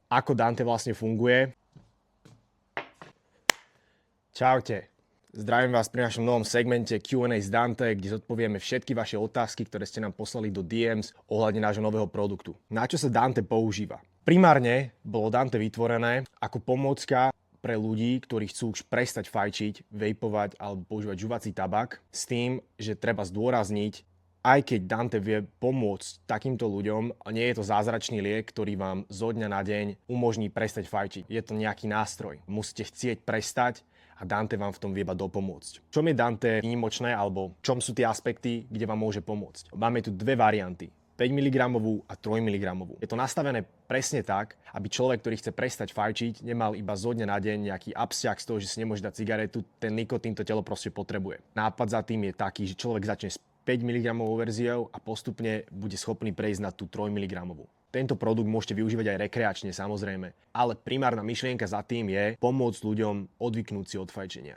ako Dante vlastne funguje. Čaute. Zdravím vás pri našom novom segmente Q&A s Dante, kde zodpovieme všetky vaše otázky, ktoré ste nám poslali do DMs ohľadne nášho nového produktu. Na čo sa Dante používa? Primárne bolo Dante vytvorené ako pomôcka pre ľudí, ktorí chcú už prestať fajčiť, vejpovať alebo používať žuvací tabak, s tým, že treba zdôrazniť, aj keď Dante vie pomôcť takýmto ľuďom, nie je to zázračný liek, ktorý vám zo dňa na deň umožní prestať fajčiť. Je to nejaký nástroj. Musíte chcieť prestať a Dante vám v tom vie iba dopomôcť. Čom je Dante výnimočné, alebo čom sú tie aspekty, kde vám môže pomôcť? Máme tu dve varianty. 5 mg a 3 mg. Je to nastavené presne tak, aby človek, ktorý chce prestať fajčiť, nemal iba zo dňa na deň nejaký absťah z toho, že si nemôže dať cigaretu, ten nikotín to telo proste potrebuje. Nápad za tým je taký, že človek začne s 5 mg verziou a postupne bude schopný prejsť na tú 3 mg. Tento produkt môžete využívať aj rekreačne, samozrejme, ale primárna myšlienka za tým je pomôcť ľuďom odvyknúť si od fajčenia.